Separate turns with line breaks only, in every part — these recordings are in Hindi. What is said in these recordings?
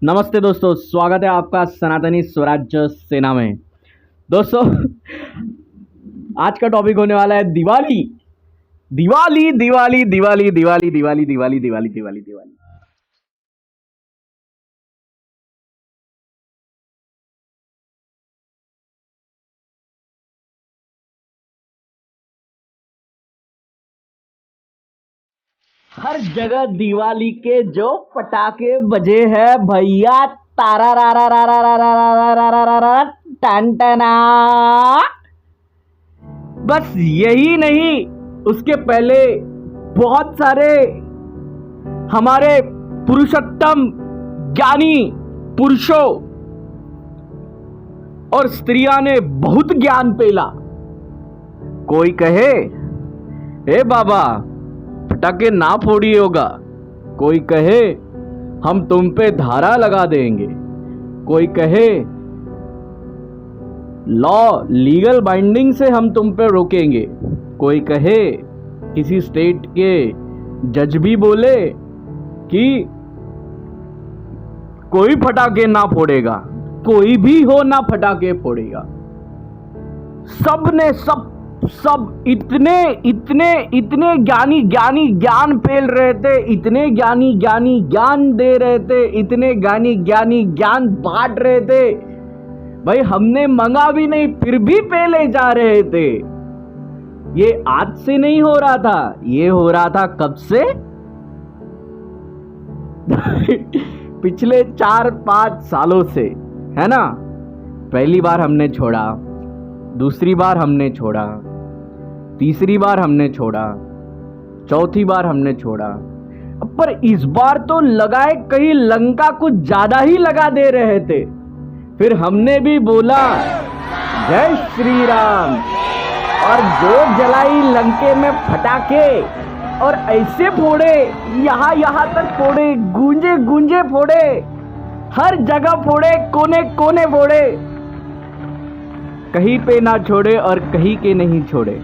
नमस्ते दोस्तों, स्वागत है आपका सनातनी स्वराज्य सेना में। दोस्तों आज का टॉपिक होने वाला है दिवाली। दिवाली दिवाली दिवाली दिवाली दिवाली दिवाली दिवाली दिवाली दिवाली। हर जगह दिवाली के जो पटाखे बजे हैं भैया, तारा रा रा रा रा रा रा रा रा रा रा रा टन टना। बस यही नहीं, उसके पहले बहुत सारे हमारे पुरुषोत्तम ज्ञानी पुरुषों और स्त्रियां ने बहुत ज्ञान पेला। कोई कहे ए बाबा पटाखे ना फोड़िए होगा, कोई कहे हम तुम पे धारा लगा देंगे, कोई कहे लॉ लीगल बाइंडिंग से हम तुम पे रोकेंगे, कोई कहे किसी स्टेट के जज भी बोले कि कोई पटाखे ना फोड़ेगा, कोई भी हो ना पटाखे फोड़ेगा। सब ने सब इतने इतने इतने ज्ञानी ज्ञान फैल रहे थे, इतने ज्ञानी ज्ञान दे रहे थे, इतने ज्ञानी ज्ञान बांट रहे थे भाई। हमने मंगा भी नहीं फिर भी पहले जा रहे थे। ये आज से नहीं हो रहा था, ये हो रहा था कब से पिछले 4-5 सालों से, है ना। पहली बार हमने छोड़ा, दूसरी बार हमने छोड़ा, तीसरी बार हमने छोड़ा, चौथी बार हमने छोड़ा, पर इस बार तो लगाए कहीं लंका कुछ ज्यादा ही लगा दे रहे थे। फिर हमने भी बोला जय श्री राम, और जो जलाई लंके में फटाके और ऐसे फोड़े, यहां तक फोड़े, गूंजे फोड़े, हर जगह फोड़े, कोने कोने फोड़े, कहीं पे ना छोड़े और कहीं के नहीं छोड़े।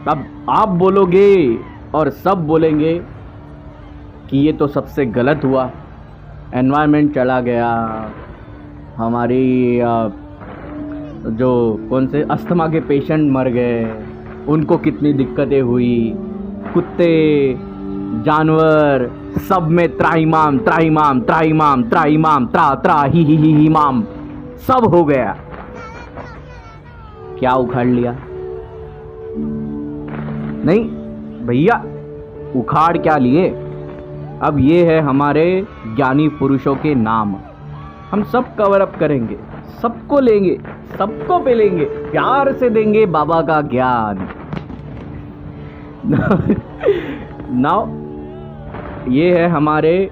अब आप बोलोगे और सब बोलेंगे कि ये तो सबसे गलत हुआ, एनवायरनमेंट चला गया, हमारी जो कौन से अस्थमा के पेशेंट मर गए, उनको कितनी दिक्कतें हुई, कुत्ते जानवर सब में त्राहिमाम त्राहिमाम त्राहिमाम त्राहिमाम त्रा त्रा ही माम सब हो गया। क्या उखाड़ लिया? नहीं भैया, उखाड़ क्या लिए। अब ये है हमारे ज्ञानी पुरुषों के नाम। हम सब कवर अप करेंगे, सबको लेंगे, सबको पेलेंगे, प्यार से देंगे बाबा का ज्ञान। नाउ ये है हमारे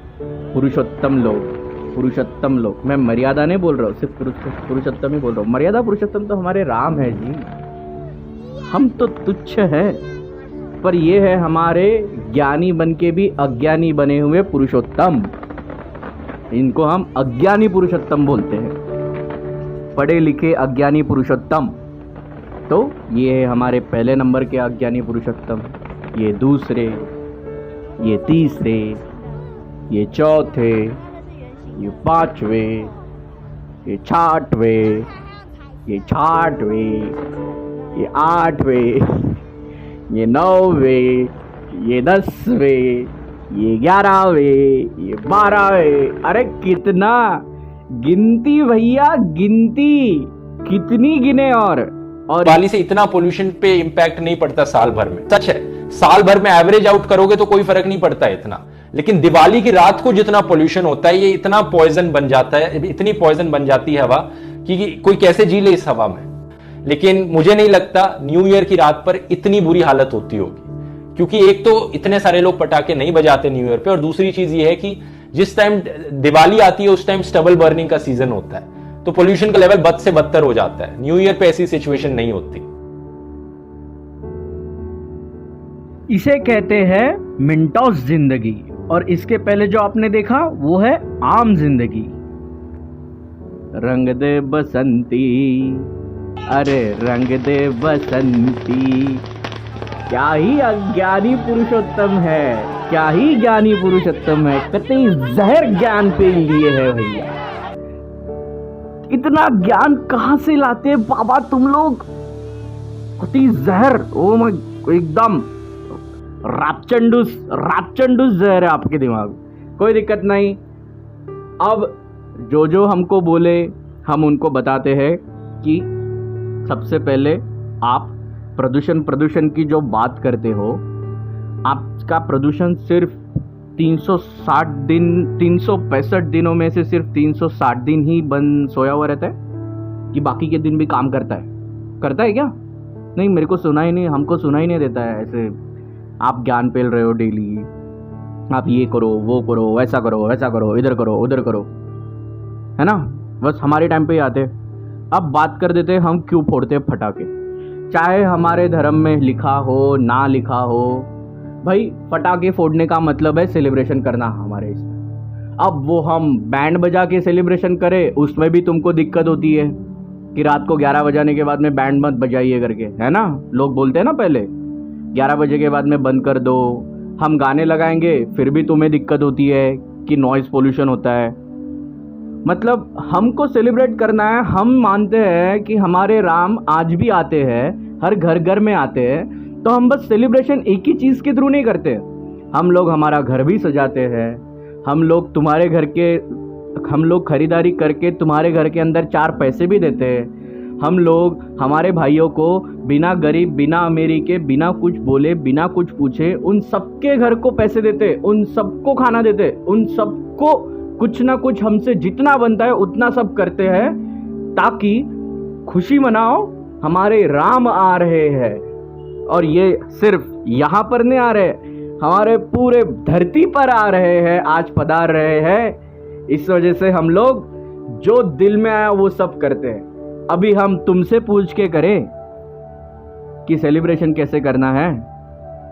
पुरुषोत्तम लोग। मैं मर्यादा नहीं बोल रहा हूँ, सिर्फ पुरुषोत्तम ही बोल रहा हूँ। मर्यादा पुरुषोत्तम तो हमारे राम है जी, हम तो तुच्छ है। पर ये है हमारे ज्ञानी बन के भी अज्ञानी बने हुए पुरुषोत्तम, इनको हम अज्ञानी पुरुषोत्तम बोलते हैं, पढ़े लिखे अज्ञानी पुरुषोत्तम। तो ये है हमारे पहले नंबर के अज्ञानी पुरुषोत्तम, ये दूसरे, ये तीसरे, ये चौथे, ये पांचवें, ये छठवें, ये छठवें, ये आठवें, ये 9वें, ये 10वें, ये 11वें, ये 12वें। अरे कितना गिनती भैया, गिनती कितनी गिने। और
दिवाली से इतना पोल्यूशन पे इम्पैक्ट नहीं पड़ता साल भर में। सच है, साल भर में एवरेज आउट करोगे तो कोई फर्क नहीं पड़ता इतना, लेकिन दिवाली की रात को जितना पोल्यूशन होता है, ये इतना पॉइजन बन जाता है, इतनी पॉइजन बन जाती है हवा कि कोई कैसे जी ले इस हवा में। लेकिन मुझे नहीं लगता न्यू ईयर की रात पर इतनी बुरी हालत होती होगी, क्योंकि एक तो इतने सारे लोग पटाखे नहीं बजाते न्यू ईयर पे, और दूसरी चीज ये है कि जिस टाइम दिवाली आती है उस टाइम स्टबल बर्निंग का सीजन होता है, तो पोल्यूशन का लेवल बद से बदतर हो जाता है। न्यू ईयर पे ऐसी सिचुएशन नहीं होती।
इसे कहते हैं मिंटोस जिंदगी, और इसके पहले जो आपने देखा वो है आम जिंदगी। रंग दे बसंती, अरे रंग दे बसंती, क्या ही अज्ञानी पुरुषोत्तम है। क्या ही ज्ञानी पुरुषोत्तम है, कतई जहर ज्ञान पे लिए है भैया। इतना ज्ञान कहां से लाते बाबा तुम लोग? कतई जहर, ओ मैं एकदम रापचंडूस जहर है आपके दिमाग। कोई दिक्कत नहीं, अब जो हमको बोले हम उनको बताते हैं कि सबसे पहले आप प्रदूषण की जो बात करते हो, आपका प्रदूषण सिर्फ 365 दिनों में से सिर्फ 360 दिन ही बंद सोया हुआ रहता है कि बाकी के दिन भी काम करता है क्या? नहीं, मेरे को सुना ही नहीं, हमको सुना ही नहीं देता है। ऐसे आप ज्ञान पेल रहे हो डेली, आप ये करो वो करो, वैसा करो, इधर करो उधर करो, है ना? बस हमारे टाइम पे ही आते। अब बात कर देते हैं हम क्यों फोड़ते हैं फटाके, चाहे हमारे धर्म में लिखा हो ना लिखा हो। भाई फटाके फोड़ने का मतलब है सेलिब्रेशन करना हमारे इसमें। अब वो हम बैंड बजा के सेलिब्रेशन करें, उसमें भी तुमको दिक्कत होती है कि रात को 11 बजाने के बाद में बैंड मत बजाइए करके, है ना? लोग बोलते हैं ना पहले 11 बजे के बाद में बंद कर दो। हम गाने लगाएंगे फिर भी तुम्हें दिक्कत होती है कि नॉइज पोल्यूशन होता है। मतलब हमको सेलिब्रेट करना है। हम मानते हैं कि हमारे राम आज भी आते हैं, हर घर घर में आते हैं, तो हम बस सेलिब्रेशन एक ही चीज़ के थ्रू नहीं करते। हम लोग हमारा घर भी सजाते हैं, हम लोग खरीदारी करके तुम्हारे घर के अंदर 4 पैसे भी देते हैं। हम लोग हमारे भाइयों को बिना गरीब, बिना अमीरी के, बिना कुछ बोले, बिना कुछ पूछे उन सबके घर को पैसे देते, उन सबको खाना देते, उन सबको कुछ ना कुछ हमसे जितना बनता है उतना सब करते हैं, ताकि खुशी मनाओ हमारे राम आ रहे हैं। और ये सिर्फ यहाँ पर नहीं आ रहे, हमारे पूरे धरती पर आ रहे हैं, आज पधार रहे हैं। इस वजह से हम लोग जो दिल में आया वो सब करते हैं। अभी हम तुमसे पूछ के करें कि सेलिब्रेशन कैसे करना है,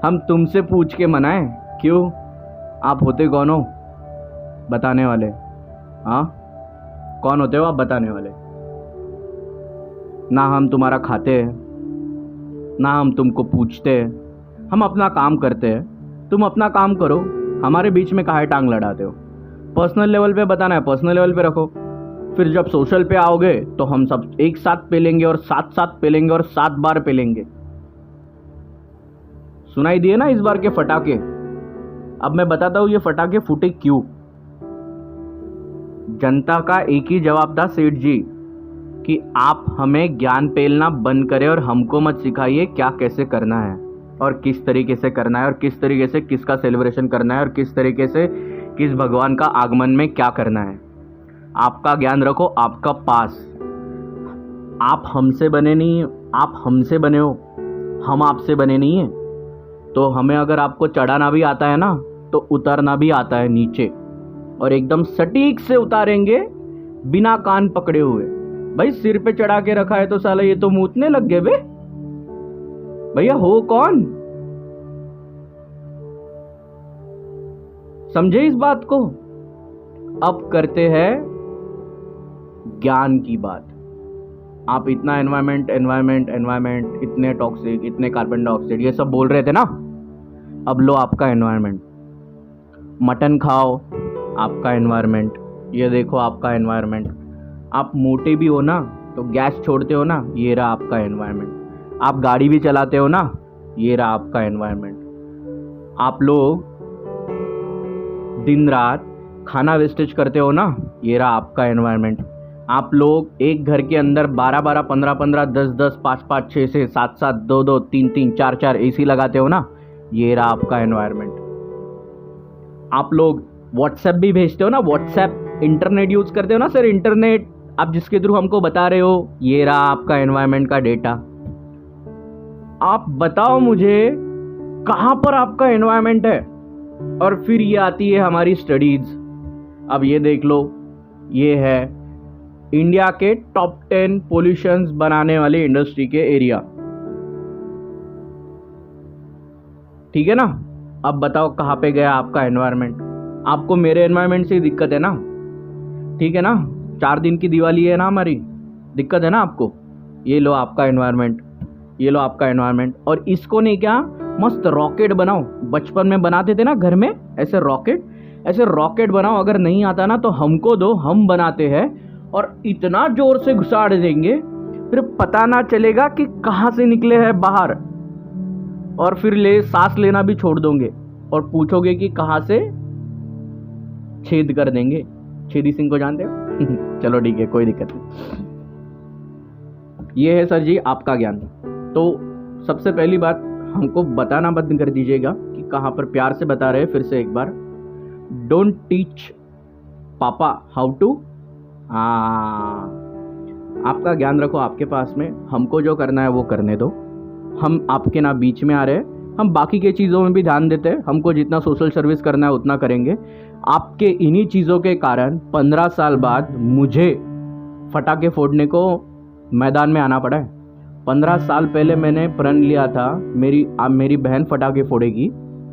हम तुमसे पूछ के मनाएं? क्यों? आप होते कौन हो बताने वाले? हाँ, कौन होते हो आप बताने वाले? ना हम तुम्हारा खाते हैं, ना हम तुमको पूछते हैं, हम अपना काम करते हैं। तुम अपना काम करो, हमारे बीच में काहे टांग लड़ाते हो? पर्सनल लेवल पे बताना है पर्सनल लेवल पे रखो, फिर जब सोशल पे आओगे तो हम सब एक साथ पेलेंगे और साथ पेलेंगे और 7 बार पेलेंगे। सुनाई दिए ना इस बार के फटाके? अब मैं बताता हूँ ये फटाके फूटे क्यों। जनता का एक ही जवाब था सेठ जी कि आप हमें ज्ञान पेलना बंद करें और हमको मत सिखाइए क्या कैसे करना है और किस तरीके से करना है और किस तरीके से किसका सेलिब्रेशन करना है और किस तरीके से किस भगवान का आगमन में क्या करना है। आपका ज्ञान रखो आपका पास। आप हमसे बने नहीं, आप हमसे बने हो, हम आपसे बने नहीं हैं। तो हमें अगर आपको चढ़ाना भी आता है ना तो उतारना भी आता है नीचे, और एकदम सटीक से उतारेंगे बिना कान पकड़े हुए। भाई सिर पे चढ़ा के रखा है तो साला ये तो मूतने लग गए बे। भैया हो कौन? समझे इस बात को? अब करते हैं ज्ञान की बात। आप इतना एनवायरमेंट, इतने टॉक्सिक, इतने कार्बन डाइऑक्साइड ये सब बोल रहे थे ना, अब लो आपका एनवायरमेंट। मटन खाओ आपका एनवायरमेंट, ये देखो आपका एनवायरमेंट। आप मोटे भी हो ना तो गैस छोड़ते हो ना, ये रहा आपका एनवायरमेंट। आप गाड़ी भी चलाते हो ना, ये रहा आपका एनवायरमेंट। आप लोग दिन रात खाना वेस्टेज करते हो ना, ये रहा आपका एनवायरमेंट। आप लोग एक घर के अंदर 12-12, 15-15, 10-10, 5-5, 6-6, 7-7, 2-2, 3-3, 4-4 एसी लगाते हो ना, ये रहा आपका एनवायरमेंट। आप लोग व्हाट्सएप भी भेजते हो ना, व्हाट्सएप इंटरनेट यूज करते हो ना सर, इंटरनेट आप जिसके थ्रू हमको बता रहे हो, ये रहा आपका एनवायरमेंट का डेटा। आप बताओ मुझे कहां पर आपका एनवायरमेंट है? और फिर ये आती है हमारी स्टडीज। अब ये देख लो, ये है इंडिया के टॉप 10 पोल्यूशंस बनाने वाली इंडस्ट्री के एरिया, ठीक है ना? अब बताओ कहाँ पे गया आपका एनवायरनमेंट? आपको मेरे एनवायरनमेंट से ही दिक्कत है ना, ठीक है ना? 4 दिन की दिवाली है ना हमारी, दिक्कत है ना आपको? ये लो आपका एनवायरनमेंट, ये लो आपका एनवायरनमेंट। और इसको नहीं क्या, मस्त रॉकेट बनाओ, बचपन में बनाते थे ना घर में ऐसे रॉकेट बनाओ। अगर नहीं आता ना तो हमको दो, हम बनाते हैं और इतना जोर से घुसाड़ देंगे फिर पता ना चलेगा कि कहाँ से निकले हैं बाहर, और फिर सांस लेना भी छोड़ दोगे और पूछोगे कि कहाँ से, छेद कर देंगे। छेदी सिंह को जानते हो? चलो ठीक है, कोई दिक्कत नहीं। ये है सर जी आपका ज्ञान। तो सबसे पहली बात, हमको बताना बंद कर दीजिएगा कि कहाँ पर, प्यार से बता रहे हैं फिर से एक बार, डोंट टीच पापा हाउ टू। आपका ज्ञान रखो आपके पास में, हमको जो करना है वो करने दो। हम आपके ना बीच में आ रहे हैं, हम बाकी के चीज़ों में भी ध्यान देते हैं, हमको जितना सोशल सर्विस करना है उतना करेंगे। आपके इन्हीं चीज़ों के कारण 15 साल बाद मुझे फटाके फोड़ने को मैदान में आना पड़ा है। 15 साल पहले मैंने प्रण लिया था मेरी बहन फटाके फोड़ेगी,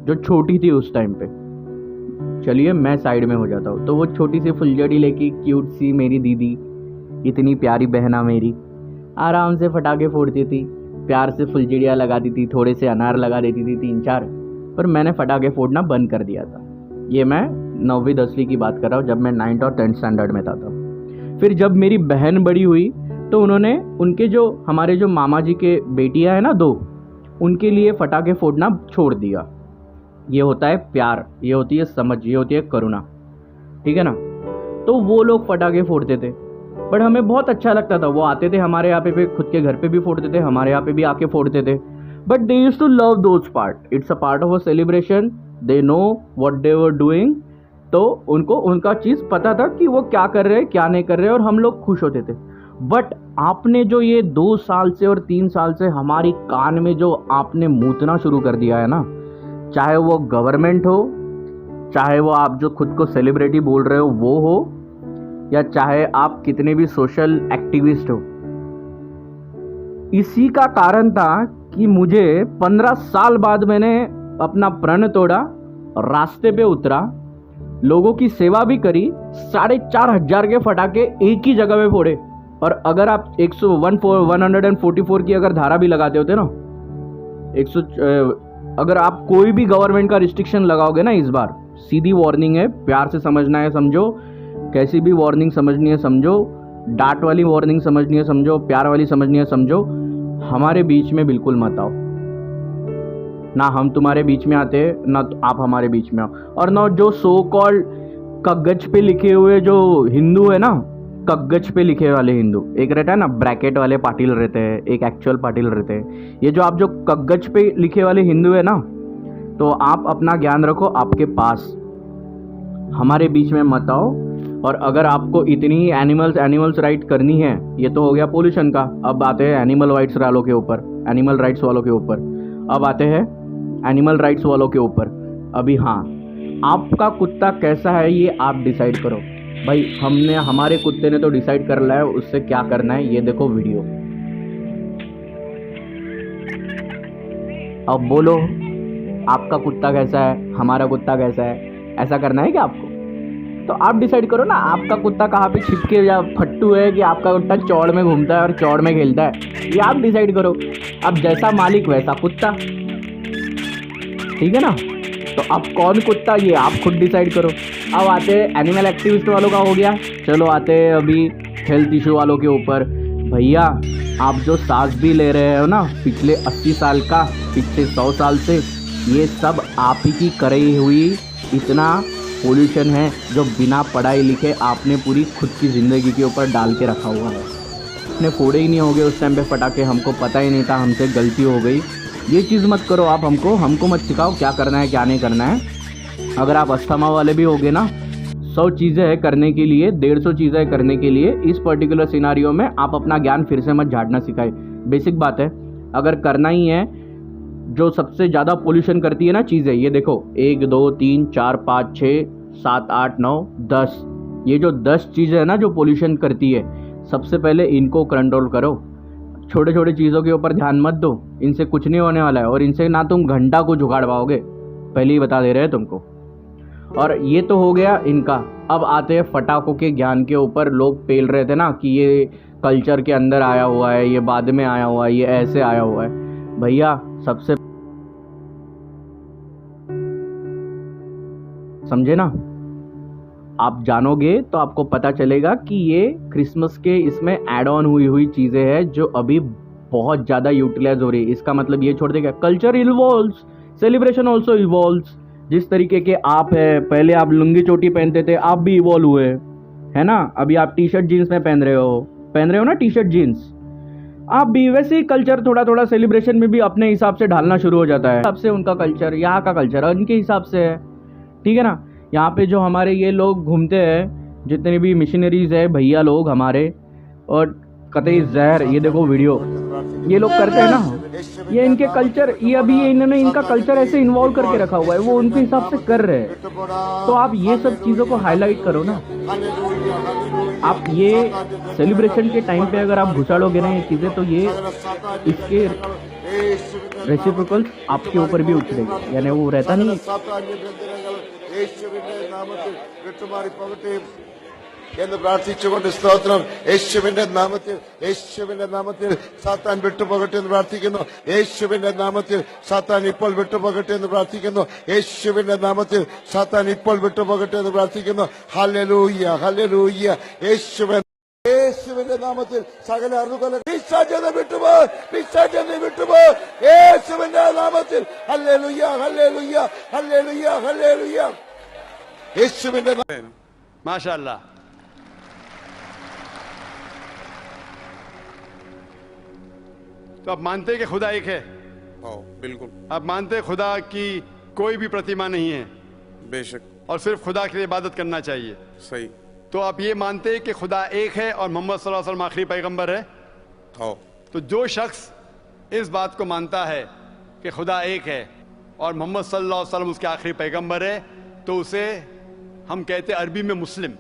जो छोटी थी उस टाइम पे। चलिए मैं साइड में हो जाता हूँ, तो वो छोटी सी फुलझड़ी लेके, क्यूट सी मेरी दीदी, इतनी प्यारी बहना मेरी, आराम से फटाके फोड़ती थी, प्यार से फुलझड़ियाँ लगाती थी, थोड़े से अनार लगा देती थी 3-4। पर मैंने फटाके फोड़ना बंद कर दिया था। ये मैं 9वीं 10वीं की बात कर रहा हूँ, जब मैं 9th और 10th स्टैंडर्ड में था तब। फिर जब मेरी बहन बड़ी हुई तो उन्होंने उनके जो हमारे जो मामा जी के बेटियां हैं ना 2, उनके लिए फटाके फोड़ना छोड़ दिया। ये होता है प्यार, ये होती है समझ, ये होती है करुणा, ठीक है ना। तो वो लोग फटाके फोड़ते थे, बट हमें बहुत अच्छा लगता था। वो आते थे हमारे यहाँ पे खुद के घर पे भी फोड़ते थे, हमारे यहाँ पे भी आके फोड़ते थे, but they used to love those part. It's a part of a celebration, they know what they were doing. तो उनको उनका चीज़ पता था कि वो क्या कर रहे हैं क्या नहीं कर रहे, और हम लोग खुश होते थे। बट आपने जो ये 2 साल से और 3 साल से हमारी कान में जो आपने मूतना शुरू कर दिया है ना, चाहे वो गवर्नमेंट हो, चाहे वो आप जो खुद को सेलिब्रिटी बोल रहे हो वो हो, या चाहे आप कितने भी सोशल एक्टिविस्ट हो, इसी का कारण था कि मुझे 15 साल बाद मैंने अपना प्रण तोड़ा, रास्ते पे उतरा, लोगों की सेवा भी करी, 4,500 के फटाके एक ही जगह में फोड़े। और अगर आप 144 की अगर धारा भी लगाते होते ना, 100, अगर आप कोई भी गवर्नमेंट का रिस्ट्रिक्शन लगाओगे ना, इस बार सीधी वार्निंग है, प्यार से समझना है समझो, कैसी भी वार्निंग समझनी है समझो, डांट वाली वार्निंग समझनी है समझो, प्यार वाली समझनी है समझो, हमारे बीच में बिल्कुल मत आओ। ना हम तुम्हारे बीच में आते हैं, ना आप हमारे बीच में आओ। और ना जो सो कॉल्ड कागज पे लिखे हुए जो हिंदू है ना, कागज पे लिखे वाले हिंदू, एक रहता है ना ब्रैकेट वाले पाटिल रहते हैं, एक एक्चुअल पाटिल रहते हैं। ये जो आप जो कागज पे लिखे वाले हिंदू है ना, तो आप अपना ज्ञान रखो आपके पास, हमारे बीच में मत आओ। और अगर आपको इतनी एनिमल्स राइट करनी है, ये तो हो गया पोल्यूशन का, अब आते हैं एनिमल राइट्स वालों के ऊपर, एनिमल राइट्स वालों के ऊपर। अब आते हैं एनिमल राइट्स वालों के ऊपर। अभी हाँ, आपका कुत्ता कैसा है ये आप डिसाइड करो भाई। हमारे कुत्ते ने तो डिसाइड कर लिया है उससे क्या करना है। ये देखो वीडियो, अब बोलो आपका कुत्ता कैसा है, हमारा कुत्ता कैसा है, ऐसा करना है क्या आपको? तो आप डिसाइड करो ना, आपका कुत्ता कहाँ पे छिपके या फट्टू है, कि आपका कुत्ता चौड़ में घूमता है और चौड़ में खेलता है, ये आप डिसाइड करो। अब जैसा मालिक वैसा कुत्ता, ठीक है ना। तो अब कौन कुत्ता ये आप खुद डिसाइड करो। अब आते हैं एनिमल एक्टिविस्ट वालों का हो गया, चलो आते हैं अभी हेल्थ इशू वालों के ऊपर। भैया आप जो सांस भी ले रहे हो ना पिछले 80 साल का, पिछले 100 साल से, ये सब आप ही की करी हुई इतना पोल्यूशन है जो बिना पढ़ाई लिखे आपने पूरी खुद की ज़िंदगी के ऊपर डाल के रखा हुआ है। आपने फोड़े ही नहीं होंगे उस टाइम पे फटाके, हमको पता ही नहीं था, हमसे गलती हो गई। ये चीज़ मत करो आप, हमको मत सिखाओ क्या करना है क्या नहीं करना है। अगर आप अस्थमा वाले भी होगे ना, 100 चीज़ें हैं करने के लिए, 150 चीज़ें हैं करने के लिए। इस पर्टिकुलर सिनारियो में आप अपना ज्ञान फिर से मत झाड़ना सिखाए। बेसिक बात है, अगर करना ही है, जो सबसे ज़्यादा पोल्यूशन करती है ना चीज़ें, ये देखो 1 2 3 4 5 6 7 8 9 10, ये जो 10 चीज़ें हैं ना जो पोल्यूशन करती है, सबसे पहले इनको कंट्रोल करो। छोटे छोटे चीज़ों के ऊपर ध्यान मत दो, इनसे कुछ नहीं होने वाला है, और इनसे ना तुम घंटा को जुगाड़ पाओगे, पहले ही बता दे रहे हैं तुमको। और ये तो हो गया इनका। अब आते हैं फटाकों के ज्ञान के ऊपर। लोग पेल रहे थे ना कि ये कल्चर के अंदर आया हुआ है, ये बाद में आया हुआ है, ये ऐसे आया हुआ है। भैया सबसे समझे ना? आप जानोगे तो आपको पता चलेगा कि ये क्रिसमस के इसमें ऐड ऑन हुई हुई चीज़ें हैं जो अभी बहुत ज़्यादा यूटिलाइज हो रही है। इसका मतलब ये छोड़ देगा, culture evolves, celebration also evolves. जिस तरीके के आप है, पहले आप लुंगी चोटी पहनते थे, आप भी इवॉल्व हुए, है ना? अभी आप टी शर्ट जीन्स में पहन रहे हो ना, टी शर्ट जीन्स। आप भी वैसे ही कल्चर थोड़ा थोड़ा सेलिब्रेशन में भी अपने हिसाब से ढालना शुरू हो जाता है। हिसाब से उनका कल्चर, यहाँ का कल्चर उनके हिसाब से है, ठीक है ना? यहाँ पे जो हमारे ये लोग घूमते हैं, जितने भी मिशनरीज है भैया लोग हमारे, और कतई जहर, ये देखो वीडियो ये लोग करते हैं ना, ये इनके कल्चर, ये अभी इन्होंने इनका कल्चर ऐसे इन्वॉल्व करके रखा हुआ है, वो उनके हिसाब से कर रहे हैं। तो आप ये सब चीज़ों को हाईलाइट करो ना। आप ये सेलिब्रेशन के टाइम पे अगर आप घुसाड़ोगे ना ये चीज़ें, तो ये इसके रेसिप्रोकल्स आपके ऊपर भी उछलेगी, यानी वो रहता नहीं।
എന്ന് പ്രാർത്ഥിച്ചുകൊണ്ട് സ്തോത്രം. യേശുവിന്റെ നാമത്തിൽ സാത്താൻ വിട്ടുപോകട്ടെ എന്ന് പ്രാർത്ഥിക്കുന്നു. യേശുവിന്റെ നാമത്തിൽ സാത്താൻ ഇപ്പോൾ വിട്ടുപോകട്ടെ എന്ന് പ്രാർത്ഥിക്കുന്നു. യേശുവിന്റെ നാമത്തിൽ സാത്താൻ ഇപ്പോൾ വിട്ടുപോകട്ടെ എന്ന് പ്രാർത്ഥിക്കുന്നു. Hallelujah, hallelujah. യേശുവിന്റെ നാമത്തിൽ സകല അറുകൊല പിശാചിനെ വിട്ടുപോ, പിശാചിനെ വിട്ടുപോ. യേശുവിന്റെ നാമത്തിൽ ഹല്ലേലൂയ, ഹല്ലേലൂയ, ഹല്ലേലൂയ, ഹല്ലേലൂയ. യേശുവിന്റെ
മാഷാഅല്ലാഹ്. तो आप मानते हैं कि खुदा एक है?
बिल्कुल.
आप मानते हैं खुदा की कोई भी प्रतिमा नहीं है?
बेशक.
और सिर्फ खुदा की इबादत करना चाहिए?
सही.
तो आप ये मानते हैं कि खुदा एक है और मोहम्मद सल्लल्लाहु अलैहि वसल्लम आखिरी पैगंबर है? तो जो शख्स इस बात को मानता है कि खुदा एक है और मोहम्मद सल्लल्लाहु अलैहि वसल्लम उसके आखिरी पैगंबर है, तो उसे हम कहते हैं अरबी में मुस्लिम.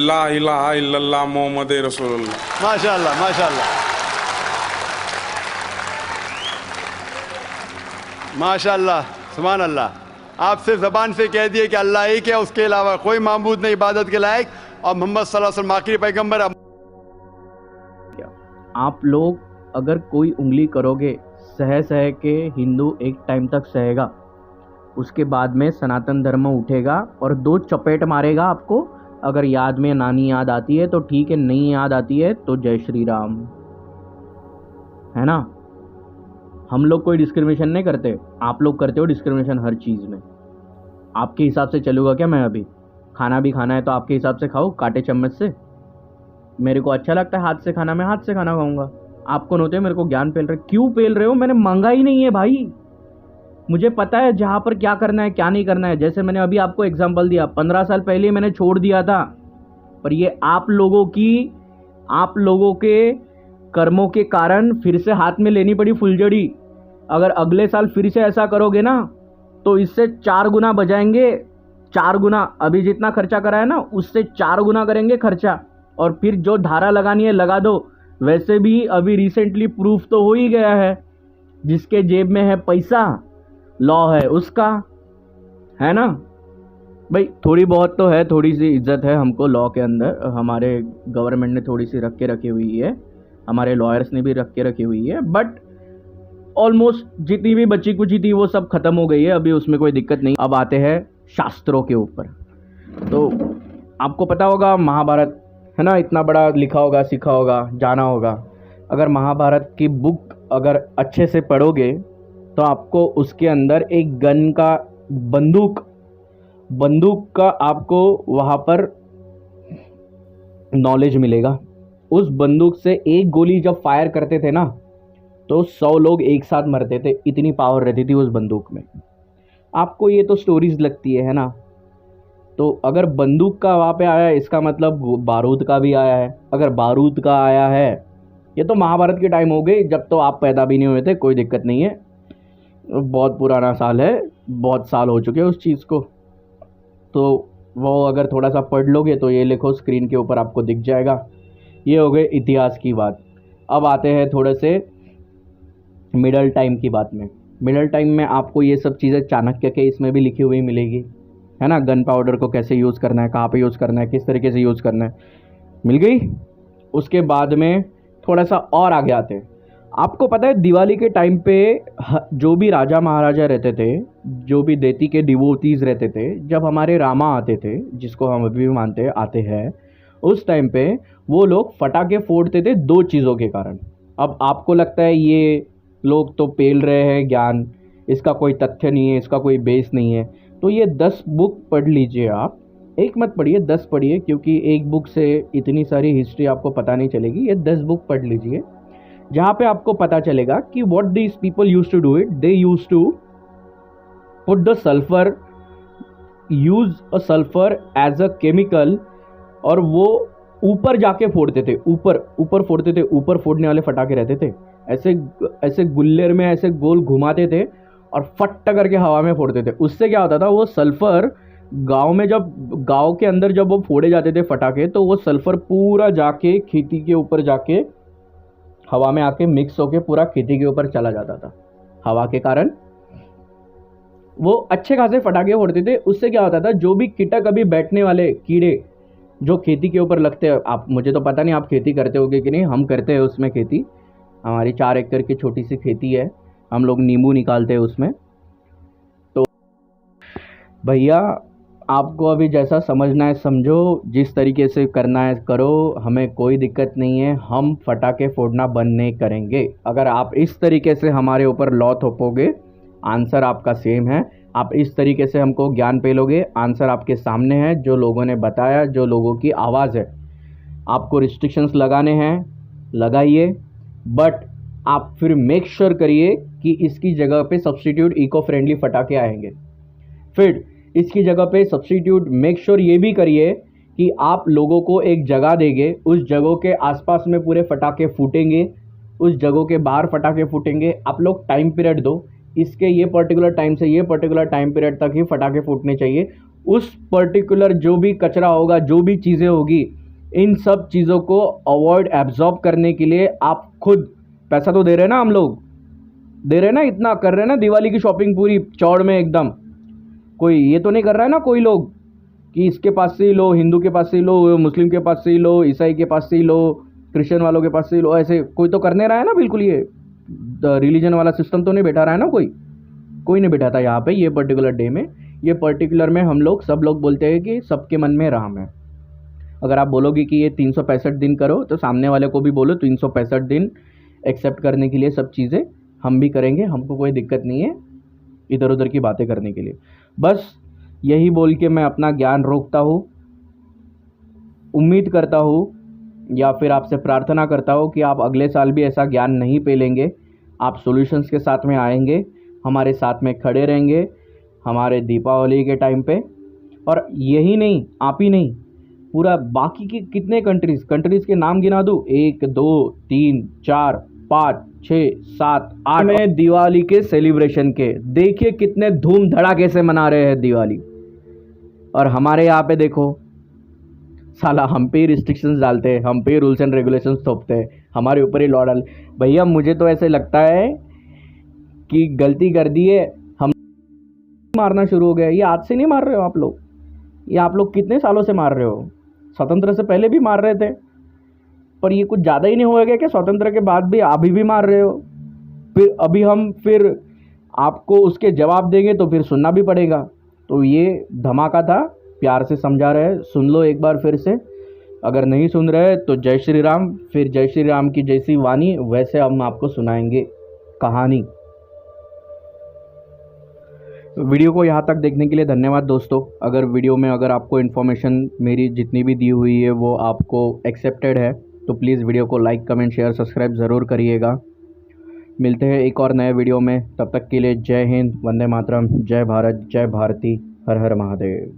ला इलाहा इल्लल्लाह मोहम्मद रसूलुल्लाह.
माशाअल्लाह, माशाअल्लाह, माशाअल्लाह, सुभान अल्लाह. आप सिर्फ जबान से कह दिए कि अल्लाह एक है, उसके अलावा कोई माबूद नहीं इबादत के लायक, और मोहम्मद सल्लल्लाहु अलैहि वसल्लम आखिरी पैगंबर.
आप लोग अगर कोई उंगली करोगे, सह के हिंदू एक टाइम तक सहेगा, उसके बाद में सनातन धर्म उठेगा और दो चपेट मारेगा आपको. अगर याद में नानी याद आती है तो ठीक है, नहीं याद आती है तो जय श्री राम, है ना? हम लोग कोई डिस्क्रिमिनेशन नहीं करते, आप लोग करते हो डिस्क्रिमिनेशन हर चीज़ में. आपके हिसाब से चलूँगा क्या मैं? अभी खाना भी खाना है तो आपके हिसाब से खाओ, कांटे चम्मच से. मेरे को अच्छा लगता है हाथ से खाना, मैं हाथ से खाना खाऊंगा. आपको नहीं होते, मेरे को ज्ञान पेल रहे. क्यों पेल रहे हो? मैंने मांगा ही नहीं है भाई. मुझे पता है जहाँ पर क्या करना है क्या नहीं करना है. जैसे मैंने अभी आपको एग्जांपल दिया, 15 साल पहले मैंने छोड़ दिया था, पर ये आप लोगों के कर्मों के कारण फिर से हाथ में लेनी पड़ी फुलझड़ी. अगर अगले साल फिर से ऐसा करोगे ना तो इससे 4 गुना बजाएंगे, 4 गुना. अभी जितना खर्चा करा है ना उससे 4 गुना करेंगे खर्चा. और फिर जो धारा लगानी है लगा दो. वैसे भी अभी रिसेंटली प्रूफ तो हो ही गया है, जिसके जेब में है पैसा लॉ है उसका, है ना भाई? थोड़ी बहुत तो है, थोड़ी सी इज्जत है हमको लॉ के अंदर. हमारे गवर्नमेंट ने थोड़ी सी रख के रखी हुई है, हमारे लॉयर्स ने भी रख के रखी हुई है. बट ऑलमोस्ट जितनी भी बची कुची थी वो सब खत्म हो गई है, अभी उसमें कोई दिक्कत नहीं. अब आते हैं शास्त्रों के ऊपर. तो आपको पता होगा महाभारत, है ना? इतना बड़ा लिखा होगा, सीखा होगा, जाना होगा. अगर महाभारत की बुक अगर अच्छे से पढ़ोगे तो आपको उसके अंदर एक गन का, बंदूक का आपको वहाँ पर नॉलेज मिलेगा. उस बंदूक से एक गोली जब फायर करते थे ना तो 100 लोग एक साथ मरते थे, इतनी पावर रहती थी उस बंदूक में. आपको ये तो स्टोरीज लगती है ना? तो अगर बंदूक का वहाँ पे आया है, इसका मतलब बारूद का भी आया है. अगर बारूद का आया है, ये तो महाभारत के टाइम हो गई, जब तो आप पैदा भी नहीं हुए थे. कोई दिक्कत नहीं है, बहुत पुराना साल है, बहुत साल हो चुके हैं उस चीज़ को. तो वो अगर थोड़ा सा पढ़ लोगे तो ये लिखो स्क्रीन के ऊपर आपको दिख जाएगा. ये हो गए इतिहास की बात. अब आते हैं थोड़े से मिडल टाइम की बात में. मिडल टाइम में आपको ये सब चीज़ें चाणक्य के इसमें भी लिखी हुई मिलेगी, है ना? गन पाउडर को कैसे यूज़ करना है, कहाँ पे यूज़ करना है, किस तरीके से यूज़ करना है, मिल गई. उसके बाद में थोड़ा सा और आगे आते हैं. आपको पता है दिवाली के टाइम पे जो भी राजा महाराजा रहते थे, जो भी देती के डिवोटीज रहते थे, जब हमारे रामा आते थे, जिसको हम अभी भी मानते हैं आते हैं, उस टाइम पे वो लोग फटाके फोड़ते थे 2 चीज़ों के कारण। अब आपको लगता है ये लोग तो पेल रहे हैं ज्ञान, इसका कोई तथ्य नहीं है, इसका कोई बेस नहीं है, तो ये 10 बुक पढ़ लीजिए आप। एक मत पढ़िए, 10 पढ़िए, क्योंकि एक बुक से इतनी सारी हिस्ट्री आपको पता नहीं चलेगी। ये 10 बुक पढ़ लीजिए, जहाँ पे आपको पता चलेगा कि what these people use to do it. They use to put the sulphur, use a sulphur as a chemical, और वो ऊपर जाके फोड़ते थे, ऊपर फोड़ते थे। ऊपर फोड़ने वाले फटाके रहते थे, ऐसे गुल्लेर में ऐसे गोल घुमाते थे और फट करके हवा में फोड़ते थे। उससे क्या होता था, वो सल्फर गांव के अंदर जब वो फोड़े जाते थे फटाके, तो वो सल्फर पूरा जाके खेती के ऊपर जाके हवा में आके मिक्स होके पूरा खेती के ऊपर चला जाता था। हवा के कारण वो अच्छे खासे फटाके फोड़ते थे। उससे क्या होता था, जो भी कीटक अभी बैठने वाले कीड़े जो खेती के ऊपर लगते हैं, आप, मुझे तो पता नहीं आप खेती करते होगे कि नहीं, हम करते हैं उसमें खेती। हमारी 4 एकड़ की छोटी सी खेती है, हम लोग नींबू निकालते हैं उसमें। तो भैया आपको अभी जैसा समझना है समझो, जिस तरीके से करना है करो, हमें कोई दिक्कत नहीं है। हम फटाके फोड़ना बंद नहीं करेंगे। अगर आप इस तरीके से हमारे ऊपर लॉ थोपोगे, आंसर आपका सेम है। आप इस तरीके से हमको ज्ञान पेलोगे, आंसर आपके सामने है, जो लोगों ने बताया, जो लोगों की आवाज़ है। आपको रिस्ट्रिक्शंस लगाने हैं, लगाइए, बट आप फिर मेक श्योर करिए कि इसकी जगह पे सब्स्टिट्यूट इको फ्रेंडली फटाके आएंगे। फिर इसकी जगह पे सब्स्टिट्यूट मेक श्योर ये भी करिए कि आप लोगों को एक जगह देंगे, उस जगह के आसपास में पूरे फटाके फूटेंगे, उस जगह के बाहर फटाके फूटेंगे। आप लोग टाइम पीरियड दो, इसके ये पर्टिकुलर टाइम से ये पर्टिकुलर टाइम पीरियड तक ही फटाके फूटने चाहिए। उस पर्टिकुलर जो भी कचरा होगा, जो भी चीज़ें होगी, इन सब चीज़ों को अवॉइड एब्जॉर्ब करने के लिए आप खुद पैसा तो दे रहे हैं ना, हम लोग दे रहे हैं ना, इतना कर रहे हैं ना, दिवाली की शॉपिंग पूरी चौड़ में एकदम। कोई ये तो नहीं कर रहा है ना कोई लोग कि इसके पास से ही लो, हिंदू के पास से ही लो, मुस्लिम के पास से ही लो, ईसाई के पास से ही लो, क्रिश्चियन वालों के पास से ही लो। ऐसे कोई तो करने रहा है ना, बिल्कुल ये रिलीजन वाला सिस्टम तो नहीं बैठा रहा है ना, कोई नहीं बैठा था यहाँ पे। ये पर्टिकुलर डे में, ये पर्टिकुलर में हम लोग सब लोग बोलते हैं कि सबके मन में राम है। अगर आप बोलोगे कि ये 365 दिन करो, तो सामने वाले को भी बोलो 365 दिन एक्सेप्ट करने के लिए सब चीज़ें हम भी करेंगे, हमको कोई दिक्कत नहीं है इधर उधर की बातें करने के लिए। बस यही बोल के मैं अपना ज्ञान रोकता हूँ। उम्मीद करता हूँ या फिर आपसे प्रार्थना करता हूँ कि आप अगले साल भी ऐसा ज्ञान नहीं पेलेंगे। आप सॉल्यूशंस के साथ में आएंगे, हमारे साथ में खड़े रहेंगे हमारे दीपावली के टाइम पे। और यही नहीं, आप ही नहीं, पूरा बाकी की कितने कंट्रीज़ के नाम गिना दूँ? 1 2 3 4 5 6 7 8 में दिवाली के सेलिब्रेशन के देखिए कितने धूम धड़ाके से मना रहे हैं दिवाली। और हमारे यहाँ पे देखो साला हम पे ही रिस्ट्रिक्शंस डालते हैं, हम पे ही रूल्स एंड रेगुलेशंस थोपते हैं, हमारे ऊपर ही लॉ डाल। भैया मुझे तो ऐसे लगता है कि गलती कर दी है, हम मारना शुरू हो गया। ये आज से नहीं मार रहे हो आप लोग, ये आप लोग कितने सालों से मार रहे हो? स्वतंत्र से पहले भी मार रहे थे, पर ये कुछ ज़्यादा ही नहीं हो गया क्या? स्वतंत्र के बाद भी अभी भी मार रहे हो। फिर अभी हम फिर आपको उसके जवाब देंगे तो फिर सुनना भी पड़ेगा। तो ये धमाका था, प्यार से समझा रहे, सुन लो एक बार फिर से। अगर नहीं सुन रहे तो जय श्री राम, फिर जय श्री राम की जैसी वाणी वैसे हम आपको सुनाएंगे कहानी। वीडियो को यहाँ तक देखने के लिए धन्यवाद दोस्तों। अगर वीडियो में अगर आपको इन्फॉर्मेशन मेरी जितनी भी दी हुई है वो आपको एक्सेप्टेड है तो प्लीज़ वीडियो को लाइक कमेंट शेयर सब्सक्राइब ज़रूर करिएगा। मिलते हैं एक और नए वीडियो में, तब तक के लिए जय हिंद, वंदे मातरम, जय भारत, जय भारती, हर हर महादेव।